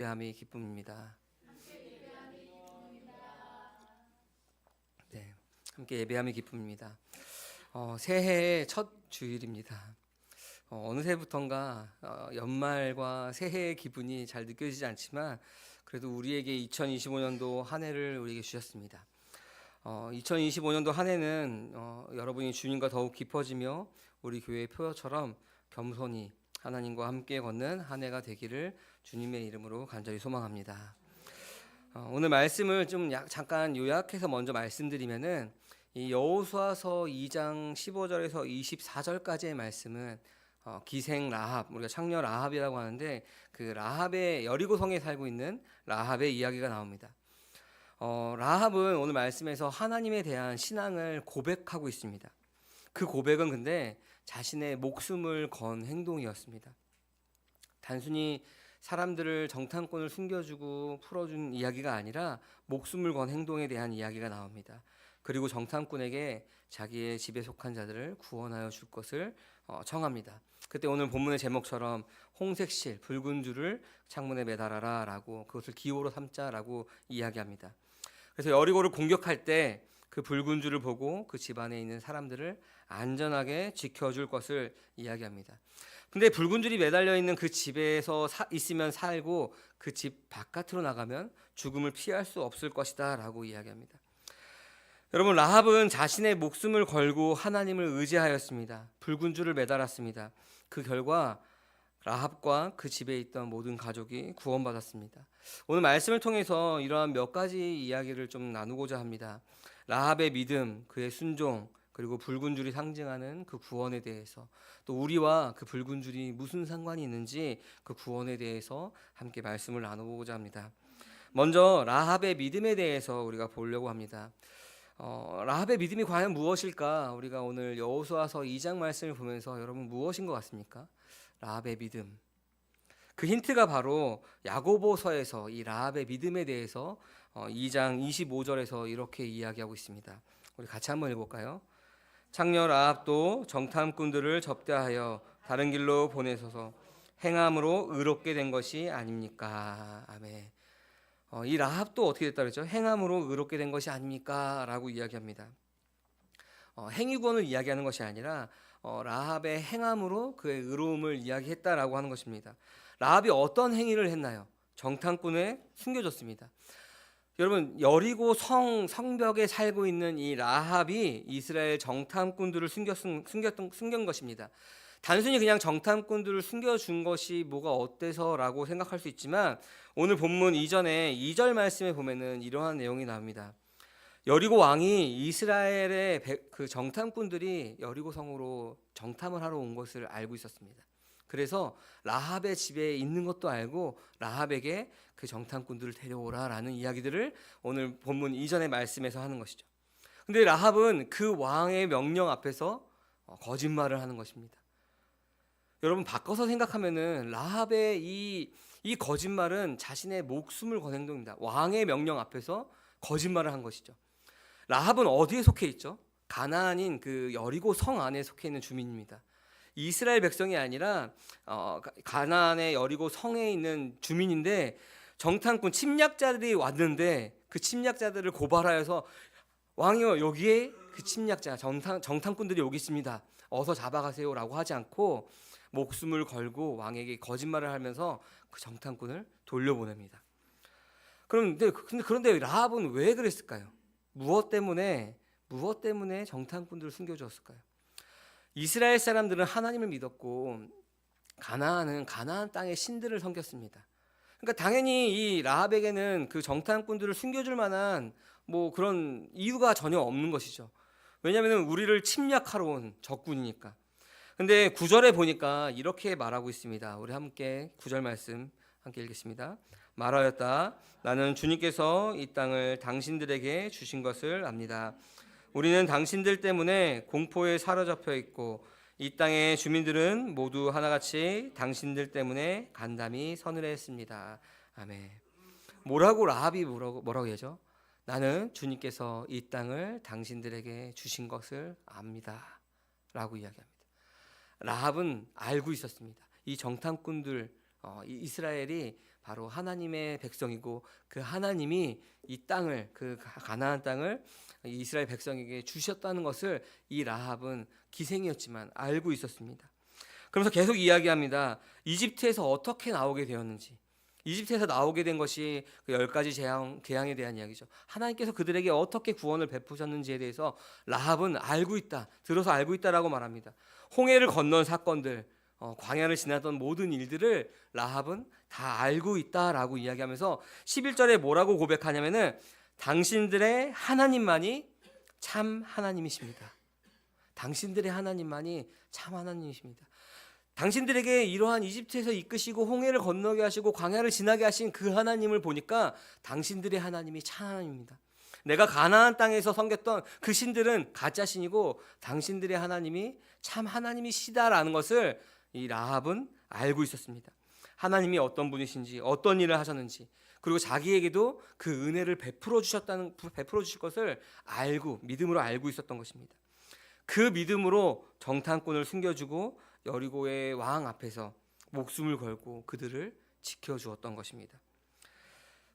예배함이 기쁨입니다. 네, 함께 예배함이 기쁨입니다. 새해의 첫 주일입니다. 어느새부턴가 연말과 새해의 기분이 잘 느껴지지 않지만 그래도 우리에게 2025년도 한 해를 우리에게 주셨습니다. 2025년도 한 해는 여러분이 주님과 더욱 깊어지며 우리 교회의 표어처럼 겸손히 하나님과 함께 걷는 한 해가 되기를 주님의 이름으로 간절히 소망합니다. 오늘 말씀을 좀 잠깐 요약해서 먼저 말씀드리면은 이 여호수아서 2장 15절에서 24절까지의 말씀은 기생 라합, 우리가 창녀 라합이라고 하는데 그 라합의 여리고성에 살고 있는 라합의 이야기가 나옵니다. 라합은 오늘 말씀에서 하나님에 대한 신앙을 고백하고 있습니다. 그 고백은 근데 자신의 목숨을 건 행동이었습니다. 단순히 사람들을 정탐꾼을 숨겨주고 풀어준 이야기가 아니라 목숨을 건 행동에 대한 이야기가 나옵니다. 그리고 정탐꾼에게 자기의 집에 속한 자들을 구원하여 줄 것을 청합니다. 그때 오늘 본문의 제목처럼 홍색실 붉은 줄을 창문에 매달아라 라고, 그것을 기호로 삼자라고 이야기합니다. 그래서 여리고를 공격할 때 그 붉은 줄을 보고 그 집 안에 있는 사람들을 안전하게 지켜줄 것을 이야기합니다. 근데 붉은 줄이 매달려 있는 그 집에서 있으면 살고 그 집 바깥으로 나가면 죽음을 피할 수 없을 것이다 라고 이야기합니다. 여러분, 라합은 자신의 목숨을 걸고 하나님을 의지하였습니다. 붉은 줄을 매달았습니다. 그 결과 라합과 그 집에 있던 모든 가족이 구원받았습니다. 오늘 말씀을 통해서 이러한 몇 가지 이야기를 좀 나누고자 합니다. 라합의 믿음, 그의 순종, 그리고 붉은 줄이 상징하는 그 구원에 대해서, 또 우리와 그 붉은 줄이 무슨 상관이 있는지 그 구원에 대해서 함께 말씀을 나눠보고자 합니다. 먼저 라합의 믿음에 대해서 우리가 보려고 합니다. 라합의 믿음이 과연 무엇일까? 우리가 오늘 여호수아서 2장 말씀을 보면서 여러분 무엇인 것 같습니까? 라합의 믿음. 그 힌트가 바로 야고보서에서 이 라합의 믿음에 대해서 2장 25절에서 이렇게 이야기하고 있습니다. 우리 같이 한번 읽어볼까요? 창녀 라합도 정탐꾼들을 접대하여 다른 길로 보내소서 행함으로 의롭게 된 것이 아닙니까? 아멘. 이 라합도 어떻게 됐다 그랬죠? 행함으로 의롭게 된 것이 아닙니까? 라고 이야기합니다. 행위구원을 이야기하는 것이 아니라 라합의 행함으로 그의 의로움을 이야기했다라고 하는 것입니다. 라합이 어떤 행위를 했나요? 정탐꾼에 숨겨졌습니다. 여러분, 여리고 성벽에 살고 있는 이 라합이 이스라엘 정탐꾼들을 숨긴 것입니다. 단순히 그냥 정탐꾼들을 숨겨준 것이 뭐가 어때서라고 생각할 수 있지만 오늘 본문 이전에 2절 말씀에 보면은 이러한 내용이 나옵니다. 여리고 왕이 이스라엘의 그 정탐꾼들이 여리고 성으로 정탐을 하러 온 것을 알고 있었습니다. 그래서 라합의 집에 있는 것도 알고 라합에게 그 정탐꾼들을 데려오라라는 이야기들을 오늘 본문 이전의 말씀에서 하는 것이죠. 근데 라합은 그 왕의 명령 앞에서 거짓말을 하는 것입니다. 여러분, 바꿔서 생각하면은 라합의 이 거짓말은 자신의 목숨을 건 행동입니다. 왕의 명령 앞에서 거짓말을 한 것이죠. 라합은 어디에 속해 있죠? 가나안인 그 여리고 성 안에 속해 있는 주민입니다. 이스라엘 백성이 아니라 가나안의 여리고 성에 있는 주민인데 정탐꾼 침략자들이 왔는데 그 침략자들을 고발하여서 왕이요, 여기에 그 침략자 정탐꾼들이 여기 있습니다. 어서 잡아가세요라고 하지 않고 목숨을 걸고 왕에게 거짓말을 하면서 그 정탐꾼을 돌려보냅니다. 그런데 라합은 왜 그랬을까요? 무엇 때문에 정탐꾼들을 숨겨주었을까요? 이스라엘 사람들은 하나님을 믿었고 가나안은 가나안 땅의 신들을 섬겼습니다. 그러니까 당연히 이 라합에게는 그 정탐꾼들을 숨겨줄 만한 뭐 그런 이유가 전혀 없는 것이죠. 왜냐하면 우리를 침략하러 온 적군이니까. 근데 9절에 보니까 이렇게 말하고 있습니다. 우리 함께 9절 말씀 함께 읽겠습니다. 말하였다. 나는 주님께서 이 땅을 당신들에게 주신 것을 압니다. 우리는 당신들 때문에 공포에 사로잡혀 있고 이 땅의 주민들은 모두 하나같이 당신들 때문에 간담이 서늘했습니다. 아멘. 라합이 뭐라고 하죠? 나는 주님께서 이 땅을 당신들에게 주신 것을 압니다. 라고 이야기합니다. 라합은 알고 있었습니다. 이 정탐꾼들, 이스라엘이 바로 하나님의 백성이고 그 하나님이 이 땅을, 그 가나안 땅을 이스라엘 백성에게 주셨다는 것을 이 라합은 기생이었지만 알고 있었습니다. 그러면서 계속 이야기합니다. 이집트에서 어떻게 나오게 되었는지, 이집트에서 나오게 된 것이 그 10가지 재앙에 대한 이야기죠. 하나님께서 그들에게 어떻게 구원을 베푸셨는지에 대해서 라합은 알고 있다, 들어서 알고 있다라고 말합니다. 홍해를 건넌 사건들, 광야를 지나던 모든 일들을 라합은 다 알고 있다라고 이야기하면서 11절에 뭐라고 고백하냐면은 당신들의 하나님만이 참 하나님이십니다. 당신들의 하나님만이 참 하나님이십니다. 당신들에게 이러한 이집트에서 이끄시고 홍해를 건너게 하시고 광야를 지나게 하신 그 하나님을 보니까 당신들의 하나님이 참 하나님입니다. 내가 가나안 땅에서 섬겼던 그 신들은 가짜 신이고 당신들의 하나님이 참 하나님이시다라는 것을 이 라합은 알고 있었습니다. 하나님이 어떤 분이신지, 어떤 일을 하셨는지, 그리고 자기에게도 그 은혜를 베풀어 주실 것을 알고, 믿음으로 알고 있었던 것입니다. 그 믿음으로 정탐꾼을 숨겨주고 여리고의 왕 앞에서 목숨을 걸고 그들을 지켜주었던 것입니다.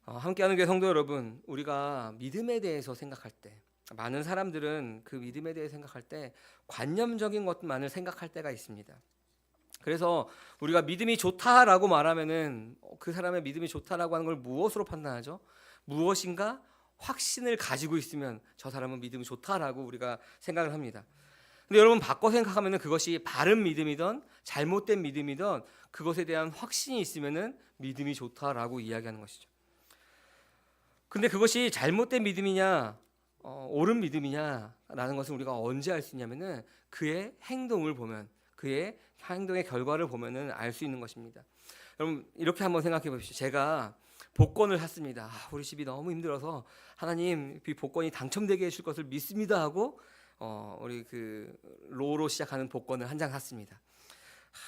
함께하는 교회 성도 여러분, 우리가 믿음에 대해서 생각할 때, 많은 사람들은 그 믿음에 대해 생각할 때 관념적인 것만을 생각할 때가 있습니다. 그래서 우리가 믿음이 좋다라고 말하면은 그 사람의 믿음이 좋다라고 하는 걸 무엇으로 판단하죠? 무엇인가 확신을 가지고 있으면 저 사람은 믿음이 좋다라고 우리가 생각을 합니다. 근데 여러분, 바꿔 생각하면은 그것이 바른 믿음이든 잘못된 믿음이든 그것에 대한 확신이 있으면은 믿음이 좋다라고 이야기하는 것이죠. 근데 그것이 잘못된 믿음이냐 옳은 믿음이냐라는 것은 우리가 언제 알 수 있냐면은 그의 행동을 보면, 그의 행동의 결과를 보면은 알 수 있는 것입니다. 여러분, 이렇게 한번 생각해 보십시오. 제가 복권을 샀습니다. 우리 집이 너무 힘들어서 하나님 이 복권이 당첨되게 해줄 것을 믿습니다 하고 우리 그 로로 시작하는 복권을 한 장 샀습니다.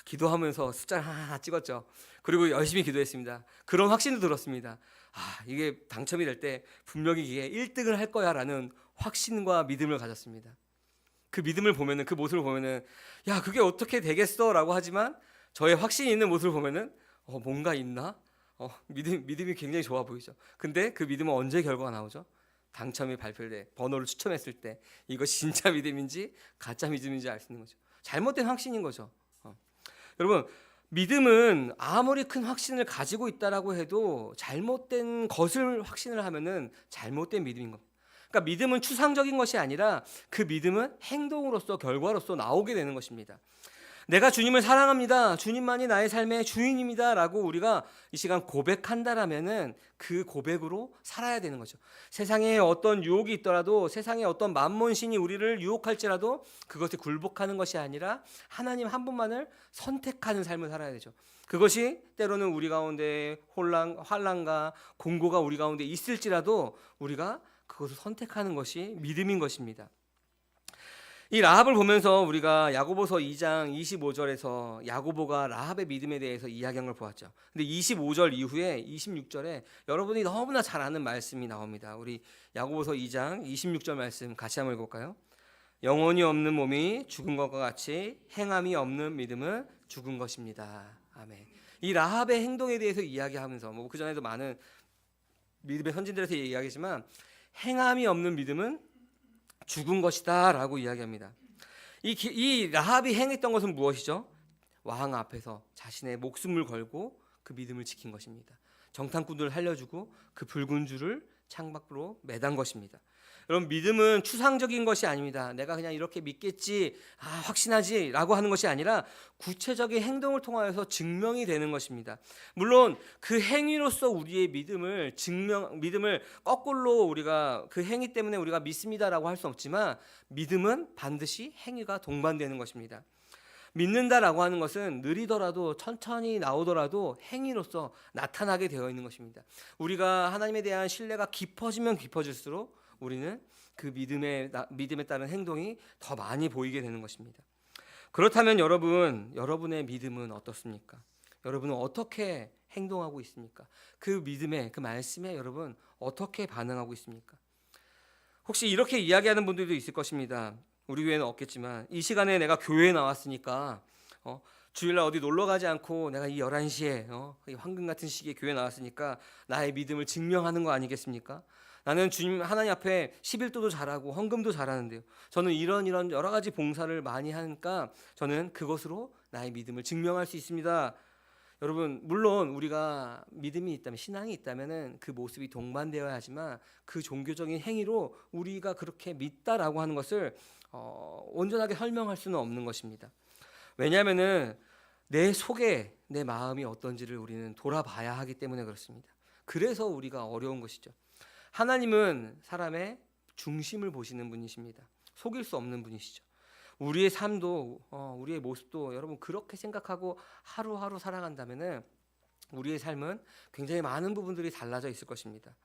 기도하면서 숫자를 하나 찍었죠. 그리고 열심히 기도했습니다. 그런 확신도 들었습니다. 이게 당첨이 될 때 분명히 이게 1등을 할 거야라는 확신과 믿음을 가졌습니다. 그 믿음을 보면은, 그 모습을 보면은 야, 그게 어떻게 되겠어라고 하지만 저의 확신이 있는 모습을 보면은 뭔가 있나? 믿음이 굉장히 좋아 보이죠. 근데 그 믿음은 언제 결과가 나오죠? 당첨이 발표돼 번호를 추첨했을 때 이것이 진짜 믿음인지 가짜 믿음인지 알 수 있는 거죠. 잘못된 확신인 거죠. 여러분, 믿음은 아무리 큰 확신을 가지고 있다라고 해도 잘못된 것을 확신을 하면은 잘못된 믿음인 겁니다. 그러니까 믿음은 추상적인 것이 아니라 그 믿음은 행동으로서, 결과로서 나오게 되는 것입니다. 내가 주님을 사랑합니다, 주님만이 나의 삶의 주인입니다 라고 우리가 이 시간 고백한다라면은 그 고백으로 살아야 되는 거죠. 세상에 어떤 유혹이 있더라도, 세상에 어떤 만몬신이 우리를 유혹할지라도 그것에 굴복하는 것이 아니라 하나님 한 분만을 선택하는 삶을 살아야 되죠. 그것이 때로는 우리 가운데 환난과 공고가 우리 가운데 있을지라도 우리가 그것을 선택하는 것이 믿음인 것입니다. 이 라합을 보면서 우리가 야고보서 2장 25절에서 야고보가 라합의 믿음에 대해서 이야기한 걸 보았죠. 근데 25절 이후에 26절에 여러분이 너무나 잘 아는 말씀이 나옵니다. 우리 야고보서 2장 26절 말씀 같이 한번 읽어볼까요? 영혼이 없는 몸이 죽은 것과 같이 행함이 없는 믿음은 죽은 것입니다. 아멘. 이 라합의 행동에 대해서 이야기하면서 그 전에도 많은 믿음의 선진들에서 이야기하지만 행함이 없는 믿음은 죽은 것이다 라고 이야기합니다. 이 라합이 행했던 것은 무엇이죠? 왕 앞에서 자신의 목숨을 걸고 그 믿음을 지킨 것입니다. 정탐꾼들을 살려주고 그 붉은 줄을 창밖으로 매단 것입니다. 여러분, 믿음은 추상적인 것이 아닙니다. 내가 그냥 이렇게 믿겠지, 확신하지 라고 하는 것이 아니라 구체적인 행동을 통하여서 증명이 되는 것입니다. 물론 그 행위로서 우리의 믿음을 거꾸로 우리가 그 행위 때문에 우리가 믿습니다라고 할 수 없지만 믿음은 반드시 행위가 동반되는 것입니다. 믿는다라고 하는 것은 느리더라도 천천히 나오더라도 행위로서 나타나게 되어 있는 것입니다. 우리가 하나님에 대한 신뢰가 깊어지면 깊어질수록 우리는 그 믿음에 따른 행동이 더 많이 보이게 되는 것입니다. 그렇다면 여러분의 믿음은 어떻습니까? 여러분은 어떻게 행동하고 있습니까? 그 믿음에, 그 말씀에 여러분 어떻게 반응하고 있습니까? 혹시 이렇게 이야기하는 분들도 있을 것입니다. 우리 교회는 없겠지만 이 시간에 내가 교회에 나왔으니까 주일날 어디 놀러 가지 않고 내가 이 11시에 이 황금 같은 시기에 교회 나왔으니까 나의 믿음을 증명하는 거 아니겠습니까? 나는 주님 하나님 앞에 11도도 잘하고 헌금도 잘하는데요. 저는 이런 여러 가지 봉사를 많이 하니까 저는 그것으로 나의 믿음을 증명할 수 있습니다. 여러분, 물론 우리가 믿음이 있다면, 신앙이 있다면은 그 모습이 동반되어야 하지만 그 종교적인 행위로 우리가 그렇게 믿다라고 하는 것을 온전하게 설명할 수는 없는 것입니다. 왜냐하면은 내 속에 내 마음이 어떤지를 우리는 돌아봐야 하기 때문에 그렇습니다. 그래서 우리가 어려운 것이죠. 하나님은 사람의 중심을 보시는 분이십니다. 속일 수 없는 분이시죠. 우리의 삶도 우리의 모습도 여러분 그렇게 생각하고 하루하루 살아간다면은 우리의 삶은 굉장히 많은 부분들이 달라져 있을 것입니다.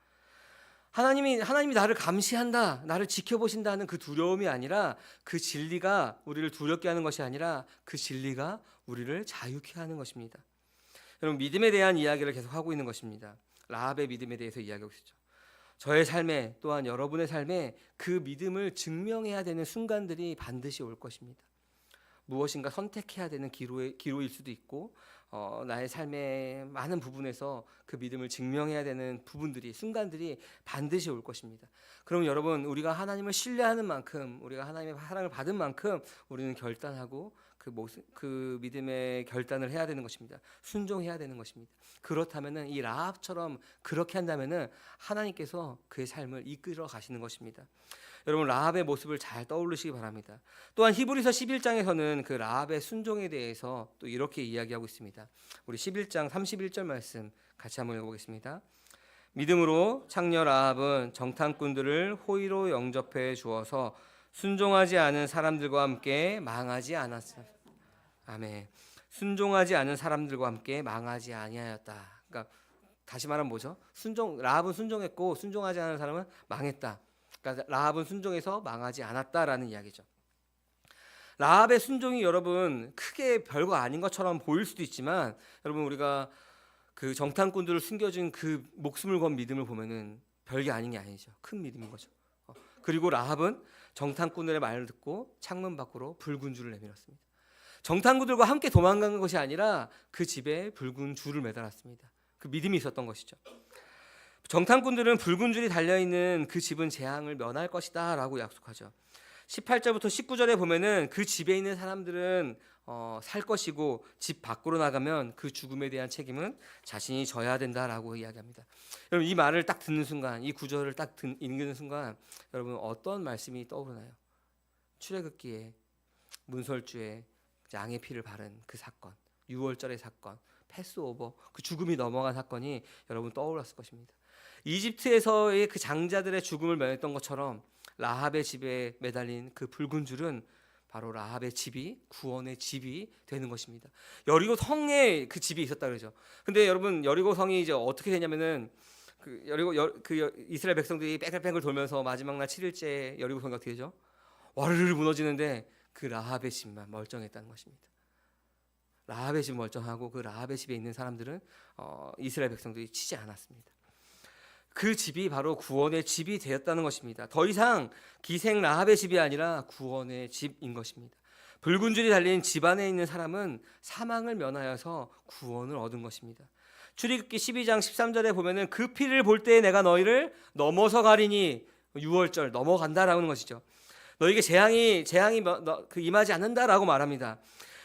하나님이 나를 감시한다, 나를 지켜보신다는 그 두려움이 아니라, 그 진리가 우리를 두렵게 하는 것이 아니라 그 진리가 우리를 자유케 하는 것입니다. 여러분, 믿음에 대한 이야기를 계속 하고 있는 것입니다. 라합의 믿음에 대해서 이야기하고 있죠. 저의 삶에, 또한 여러분의 삶에 그 믿음을 증명해야 되는 순간들이 반드시 올 것입니다. 무엇인가 선택해야 되는 기로일 수도 있고, 나의 삶의 많은 부분에서 그 믿음을 증명해야 되는 부분들이, 순간들이 반드시 올 것입니다. 그럼 여러분, 우리가 하나님을 신뢰하는 만큼, 우리가 하나님의 사랑을 받은 만큼 우리는 결단하고 그 믿음의 결단을 해야 되는 것입니다. 순종해야 되는 것입니다. 그렇다면은 이 라합처럼 그렇게 한다면은 하나님께서 그의 삶을 이끌어 가시는 것입니다. 여러분, 라합의 모습을 잘 떠올리시기 바랍니다. 또한 히브리서 11장에서는 그 라합의 순종에 대해서 또 이렇게 이야기하고 있습니다. 우리 11장 31절 말씀 같이 한번 읽어보겠습니다. 믿음으로 창녀 라합은 정탐꾼들을 호의로 영접해 주어서 순종하지 않은 사람들과 함께 망하지 않았다. 아멘. 순종하지 않은 사람들과 함께 망하지 아니하였다. 그러니까 다시 말하면 뭐죠? 라합은 순종했고 순종하지 않은 사람은 망했다. 그러니까 라합은 순종해서 망하지 않았다라는 이야기죠. 라합의 순종이 여러분 크게 별거 아닌 것처럼 보일 수도 있지만, 여러분 우리가 그 정탐꾼들을 숨겨준 그 목숨을 건 믿음을 보면은 별게 아닌 게 아니죠. 큰 믿음인 거죠. 그리고 라합은 정탐꾼들의 말을 듣고 창문 밖으로 붉은 줄을 내밀었습니다. 정탐꾼들과 함께 도망간 것이 아니라 그 집에 붉은 줄을 매달았습니다. 그 믿음이 있었던 것이죠. 정탐꾼들은 붉은 줄이 달려있는 그 집은 재앙을 면할 것이다 라고 약속하죠. 18절부터 19절에 보면은 그 집에 있는 사람들은 살 것이고 집 밖으로 나가면 그 죽음에 대한 책임은 자신이 져야 된다라고 이야기합니다. 여러분, 이 말을 딱 듣는 순간, 이 구절을 딱 읽는 순간 여러분 어떤 말씀이 떠오르나요? 출애굽기에 문설주에 양의 피를 바른 그 사건, 6월절의 사건, 패스오버, 그 죽음이 넘어간 사건이 여러분 떠올랐을 것입니다. 이집트에서의 그 장자들의 죽음을 면했던 것처럼 라합의 집에 매달린 그 붉은 줄은 바로 라합의 집이 구원의 집이 되는 것입니다. 여리고 성에 그 집이 있었다 그러죠. 근데 여러분 여리고 성이 이제 어떻게 되냐면은 그 이스라엘 백성들이 뺑글뺑글 돌면서 마지막 날 7일째 여리고 성이 어떻게 되죠? 와르르 무너지는데 그 라합의 집만 멀쩡했다는 것입니다. 라합의 집 멀쩡하고 그 라합의 집에 있는 사람들은 이스라엘 백성들이 치지 않았습니다. 그 집이 바로 구원의 집이 되었다는 것입니다. 더 이상 기생 라합의 집이 아니라 구원의 집인 것입니다. 붉은 줄이 달린 집 안에 있는 사람은 사망을 면하여서 구원을 얻은 것입니다. 출애굽기 12장 13절에 보면은 그 피를 볼 때에 내가 너희를 넘어서 가리니, 6월절 넘어간다라는 것이죠. 너에게 재앙이 임하지 않는다라고 말합니다.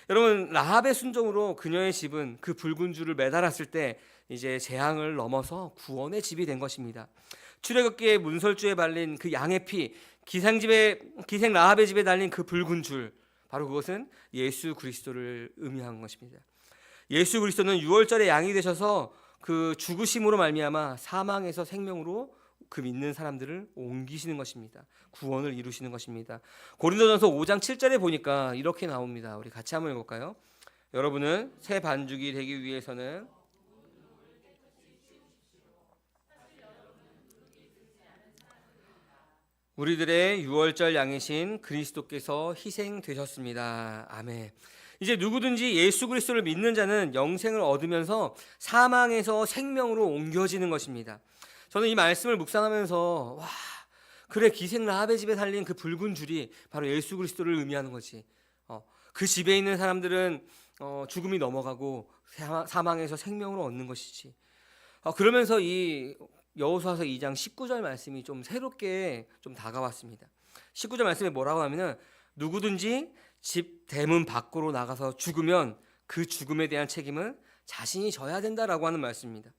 여러분, 라합의 순종으로 그녀의 집은 그 붉은 줄을 매달았을 때 이제 재앙을 넘어서 구원의 집이 된 것입니다. 출애굽기의 문설주에 발린 그 양의 피, 기생 라합의 집에 달린 그 붉은 줄, 바로 그것은 예수 그리스도를 의미한 것입니다. 예수 그리스도는 6월절에 양이 되셔서 그 죽으심으로 말미암아 사망에서 생명으로 그 믿는 사람들을 옮기시는 것입니다. 구원을 이루시는 것입니다. 고린도전서 5장 7절에 보니까 이렇게 나옵니다. 우리 같이 한번 읽어볼까요? 여러분은 새 반죽이 되기 위해서는 우리들의 6월절 양이신 그리스도께서 희생되셨습니다. 아멘. 이제 누구든지 예수 그리스도를 믿는 자는 영생을 얻으면서 사망에서 생명으로 옮겨지는 것입니다. 저는 이 말씀을 묵상하면서 와, 그래, 기생 라합의 집에 달린 그 붉은 줄이 바로 예수 그리스도를 의미하는 거지. 그 집에 있는 사람들은 죽음이 넘어가고 사망에서 생명으로 얻는 것이지. 그러면서 이 여호수아서 2장 19절 말씀이 좀 새롭게 좀 다가왔습니다. 19절 말씀에 뭐라고 하면은 누구든지 집 대문 밖으로 나가서 죽으면 그 죽음에 대한 책임은 자신이 져야 된다라고 하는 말씀입니다.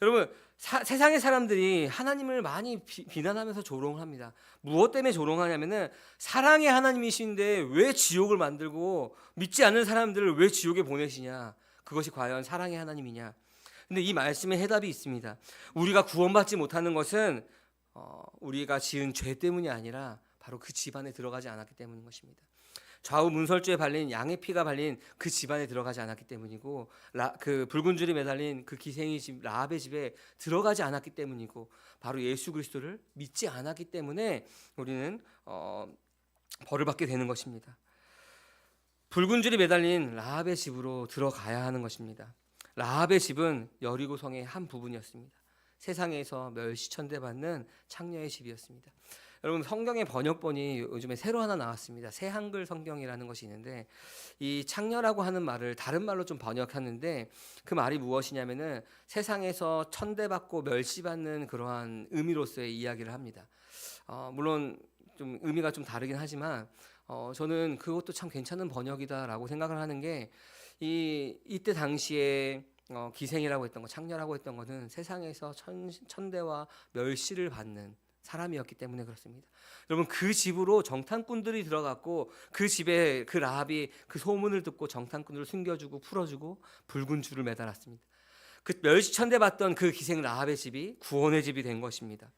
여러분, 세상의 사람들이 하나님을 많이 비난하면서 조롱을 합니다. 무엇 때문에 조롱하냐면은 사랑의 하나님이신데 왜 지옥을 만들고 믿지 않는 사람들을 왜 지옥에 보내시냐, 그것이 과연 사랑의 하나님이냐. 근데 이 말씀에 해답이 있습니다. 우리가 구원받지 못하는 것은 우리가 지은 죄 때문이 아니라 바로 그 집안에 들어가지 않았기 때문인 것입니다. 좌우 문설주에 발린 양의 피가 발린 그 집안에 들어가지 않았기 때문이고, 그 붉은 줄이 매달린 그 기생의 집 라합의 집에 들어가지 않았기 때문이고, 바로 예수 그리스도를 믿지 않았기 때문에 우리는 벌을 받게 되는 것입니다. 붉은 줄이 매달린 라합의 집으로 들어가야 하는 것입니다. 라합의 집은 여리고성의 한 부분이었습니다. 세상에서 멸시천대받는 창녀의 집이었습니다. 여러분, 성경의 번역본이 요즘에 새로 하나 나왔습니다. 새 한글 성경이라는 것이 있는데, 이 창녀라고 하는 말을 다른 말로 좀 번역하는데, 그 말이 무엇이냐면은 세상에서 천대받고 멸시받는 그러한 의미로서의 이야기를 합니다. 물론 좀 의미가 좀 다르긴 하지만 저는 그것도 참 괜찮은 번역이다라고 생각을 하는 게, 이때 당시에 기생이라고 했던 거, 창녀라고 했던 것은 세상에서 천대와 멸시를 받는 사람이었기 때문에 그렇습니다. 여러분, 그 집으로 정탐꾼들이 들어갔고, 그 집에 그 라합이 그 소문을 듣고 정탐꾼들을 숨겨주고 풀어주고 붉은 줄을 매달았습니다. 그 멸시 천대받던 그 기생 라합의 집이 구원의 집이 된 것입니다.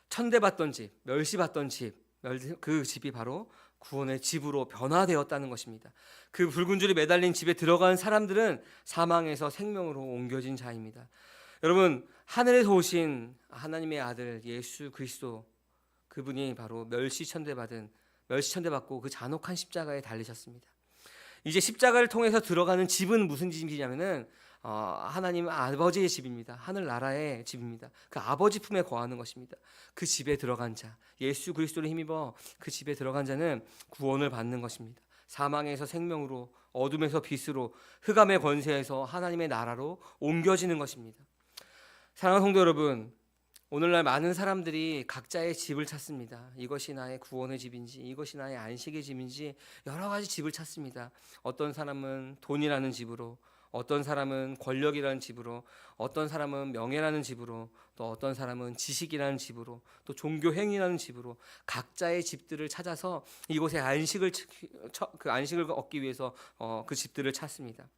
천대받던 집, 멸시받던 집, 그 집이 바로 구원의 집으로 변화되었다는 것입니다. 그 붉은 줄이 매달린 집에 들어간 사람들은 사망에서 생명으로 옮겨진 자입니다. 여러분, 하늘에서 오신 하나님의 아들 예수 그리스도, 그분이 바로 멸시천대받고 그 잔혹한 십자가에 달리셨습니다. 이제 십자가를 통해서 들어가는 집은 무슨 집이냐면은 하나님 아버지의 집입니다. 하늘나라의 집입니다. 그 아버지 품에 거하는 것입니다. 그 집에 들어간 자, 예수 그리스도를 힘입어 그 집에 들어간 자는 구원을 받는 것입니다. 사망에서 생명으로, 어둠에서 빛으로, 흑암의 권세에서 하나님의 나라로 옮겨지는 것입니다. 사랑하는 성도 여러분, 오늘날 많은 사람들이 각자의 집을 찾습니다. 이것이 나의 구원의 집인지, 이것이 나의 안식의 집인지 여러 가지 집을 찾습니다. 어떤 사람은 돈이라는 집으로, 어떤 사람은 권력이라는 집으로, 어떤 사람은 명예라는 집으로, 또 어떤 사람은 지식이라는 집으로, 또 종교 행위라는 집으로 각자의 집들을 찾아서 이곳에 안식을 얻기 위해서 그 집들을 찾습니다.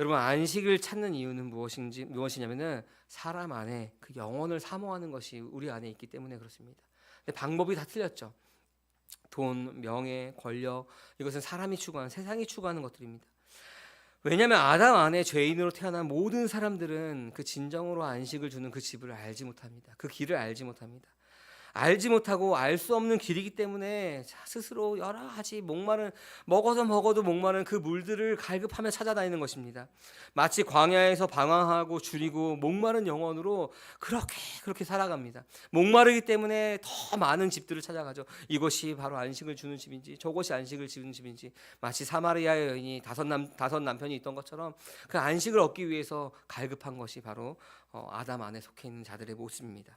여러분, 안식을 찾는 이유는 무엇이냐면은 사람 안에 그 영혼을 사모하는 것이 우리 안에 있기 때문에 그렇습니다. 근데 방법이 다 틀렸죠. 돈, 명예, 권력, 이것은 사람이 추구하는, 세상이 추구하는 것들입니다. 왜냐하면 아담 안에 죄인으로 태어난 모든 사람들은 그 진정으로 안식을 주는 그 집을 알지 못합니다. 그 길을 알지 못합니다. 알지 못하고 알 수 없는 길이기 때문에 스스로 여러 가지 먹어도 목마른 그 물들을 갈급하며 찾아다니는 것입니다. 마치 광야에서 방황하고 줄이고 목마른 영혼으로 그렇게 살아갑니다. 목마르기 때문에 더 많은 집들을 찾아가죠. 이것이 바로 안식을 주는 집인지, 저것이 안식을 주는 집인지, 마치 사마리아의 여인이 다섯 남편이 있던 것처럼 그 안식을 얻기 위해서 갈급한 것이 바로 아담 안에 속해 있는 자들의 모습입니다.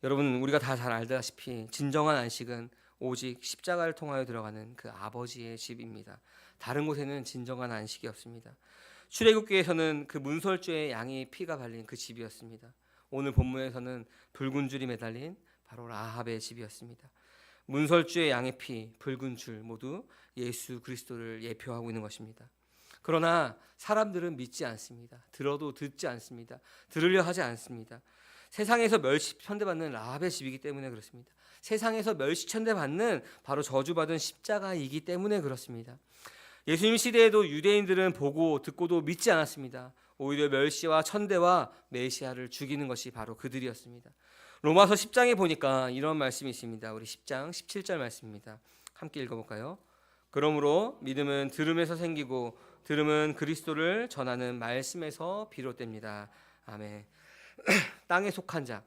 여러분, 우리가 다 잘 알다시피 진정한 안식은 오직 십자가를 통하여 들어가는 그 아버지의 집입니다. 다른 곳에는 진정한 안식이 없습니다. 출애굽기에서는 그 문설주의 양의 피가 발린 그 집이었습니다. 오늘 본문에서는 붉은 줄이 매달린 바로 라합의 집이었습니다. 문설주의 양의 피, 붉은 줄 모두 예수 그리스도를 예표하고 있는 것입니다. 그러나 사람들은 믿지 않습니다. 들어도 듣지 않습니다. 들으려 하지 않습니다. 세상에서 멸시천대받는 라합의 집이기 때문에 그렇습니다. 세상에서 멸시천대받는 바로 저주받은 십자가이기 때문에 그렇습니다. 예수님 시대에도 유대인들은 보고 듣고도 믿지 않았습니다. 오히려 멸시와 천대와 메시아를 죽이는 것이 바로 그들이었습니다. 로마서 10장에 보니까 이런 말씀이 있습니다. 우리 10장 17절 말씀입니다. 함께 읽어볼까요? 그러므로 믿음은 들음에서 생기고 들음은 그리스도를 전하는 말씀에서 비롯됩니다. 아멘. 땅에 속한 자,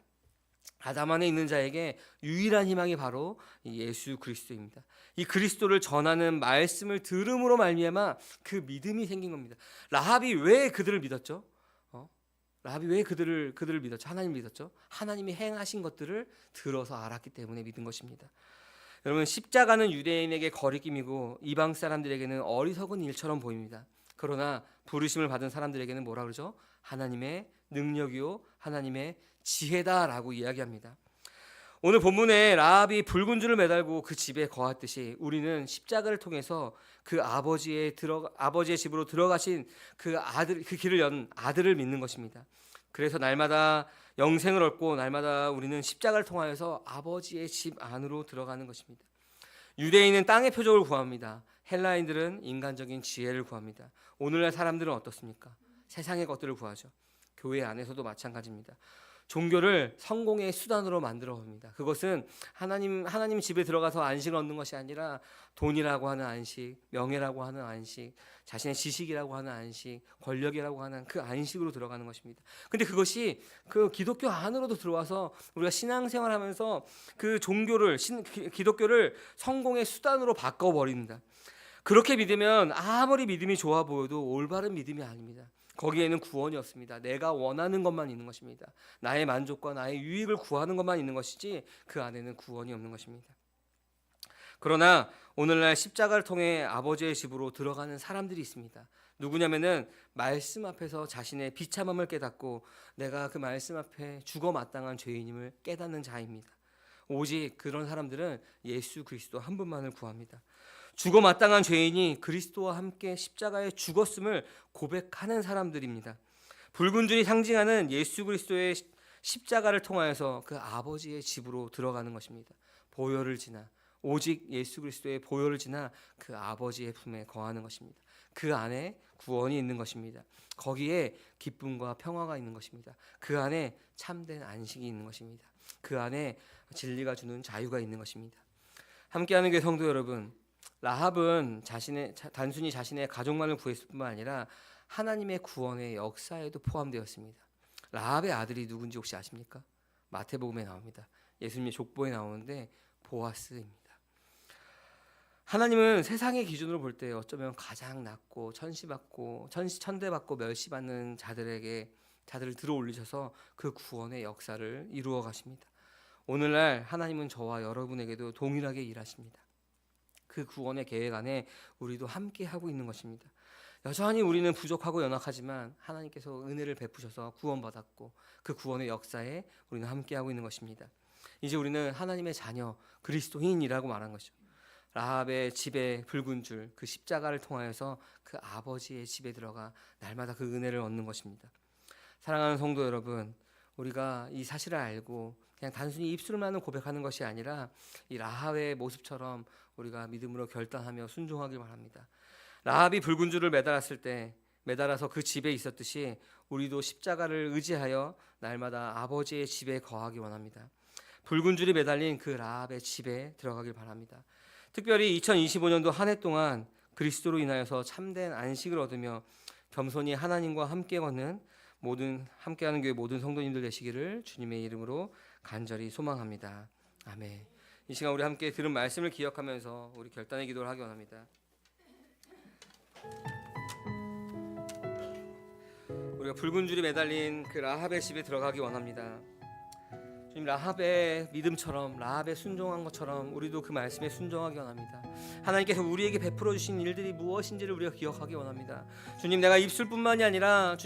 아담 안에 있는 자에게 유일한 희망이 바로 이 예수 그리스도입니다. 이 그리스도를 전하는 말씀을 들음으로 말미암아 그 믿음이 생긴 겁니다. 라합이 왜 그들을 믿었죠? 라합이 왜 그들을 믿었죠? 하나님 믿었죠? 하나님이 행하신 것들을 들어서 알았기 때문에 믿은 것입니다. 여러분, 십자가는 유대인에게 거리낌이고 이방 사람들에게는 어리석은 일처럼 보입니다. 그러나 부르심을 받은 사람들에게는 뭐라 그러죠? 하나님의 능력이요 하나님의 지혜다라고 이야기합니다. 오늘 본문에 라합이 붉은 줄을 매달고 그 집에 거했듯이 우리는 십자가를 통해서 그 아버지의 집으로 들어가신 그 길을 연 아들을 믿는 것입니다. 그래서 날마다 영생을 얻고 날마다 우리는 십자가를 통하여서 아버지의 집 안으로 들어가는 것입니다. 유대인은 땅의 표적을 구합니다. 헬라인들은 인간적인 지혜를 구합니다. 오늘날 사람들은 어떻습니까? 세상의 것들을 구하죠. 교회 안에서도 마찬가지입니다. 종교를 성공의 수단으로 만들어 봅니다. 그것은 하나님 집에 들어가서 안식을 얻는 것이 아니라 돈이라고 하는 안식, 명예라고 하는 안식, 자신의 지식이라고 하는 안식, 권력이라고 하는 그 안식으로 들어가는 것입니다. 근데 그것이 그 기독교 안으로도 들어와서 우리가 신앙생활하면서 그 종교를 기독교를 성공의 수단으로 바꿔 버립니다. 그렇게 믿으면 아무리 믿음이 좋아 보여도 올바른 믿음이 아닙니다. 거기에는 구원이 없습니다. 내가 원하는 것만 있는 것입니다. 나의 만족과 나의 유익을 구하는 것만 있는 것이지 그 안에는 구원이 없는 것입니다. 그러나 오늘날 십자가를 통해 아버지의 집으로 들어가는 사람들이 있습니다. 누구냐면은 말씀 앞에서 자신의 비참함을 깨닫고 내가 그 말씀 앞에 죽어 마땅한 죄인임을 깨닫는 자입니다. 오직 그런 사람들은 예수 그리스도 한 분만을 구합니다. 죽어 마땅한 죄인이 그리스도와 함께 십자가에 죽었음을 고백하는 사람들입니다. 붉은 줄이 상징하는 예수 그리스도의 십자가를 통하여서 그 아버지의 집으로 들어가는 것입니다. 보혈을 지나 오직 예수 그리스도의 보혈을 지나 그 아버지의 품에 거하는 것입니다. 그 안에 구원이 있는 것입니다. 거기에 기쁨과 평화가 있는 것입니다. 그 안에 참된 안식이 있는 것입니다. 그 안에 진리가 주는 자유가 있는 것입니다. 함께하는 교회 성도 여러분, 라합은 단순히 자신의 가족만을 구했을 뿐만 아니라 하나님의 구원의 역사에도 포함되었습니다. 라합의 아들이 누군지 혹시 아십니까? 마태복음에 나옵니다. 예수님의 족보에 나오는데 보아스입니다. 하나님은 세상의 기준으로 볼 때 어쩌면 가장 낮고 천대받고 멸시받는 자들을 들어 올리셔서 그 구원의 역사를 이루어 가십니다. 오늘날 하나님은 저와 여러분에게도 동일하게 일하십니다. 그 구원의 계획 안에 우리도 함께 하고 있는 것입니다. 여전히 우리는 부족하고 연약하지만 하나님께서 은혜를 베푸셔서 구원받았고 그 구원의 역사에 우리는 함께 하고 있는 것입니다. 이제 우리는 하나님의 자녀 그리스도인이라고 말한 것이죠. 라합의 집에 붉은 줄 그 십자가를 통하여서 그 아버지의 집에 들어가 날마다 그 은혜를 얻는 것입니다. 사랑하는 성도 여러분, 우리가 이 사실을 알고 그냥 단순히 입술만을 고백하는 것이 아니라 이 라합의 모습처럼 우리가 믿음으로 결단하며 순종하길 바랍니다. 라합이 붉은 줄을 매달아서 그 집에 있었듯이 우리도 십자가를 의지하여 날마다 아버지의 집에 거하기 원합니다. 붉은 줄이 매달린 그 라합의 집에 들어가길 바랍니다. 특별히 2025년도 한 해 동안 그리스도로 인하여서 참된 안식을 얻으며 겸손히 하나님과 함께 걷는 함께하는 교회 모든 성도님들 되시기를 주님의 이름으로 간절히 소망합니다. 아멘. 이 시간 우리 함께 들은 말씀을 기억하면서 우리 결단의 기도를 하기 원합니다. 우리가 붉은 줄이 매달린 그 라합의 집에 들어가기 원합니다. 주님, 라합의 믿음처럼 라합의 순종한 것처럼 우리도 그 말씀에 순종하기 원합니다. 하나님께서 우리에게 베풀어 주신 일들이 무엇인지를 우리가 기억하기 원합니다. 주님, 내가 입술뿐만이 아니라 주님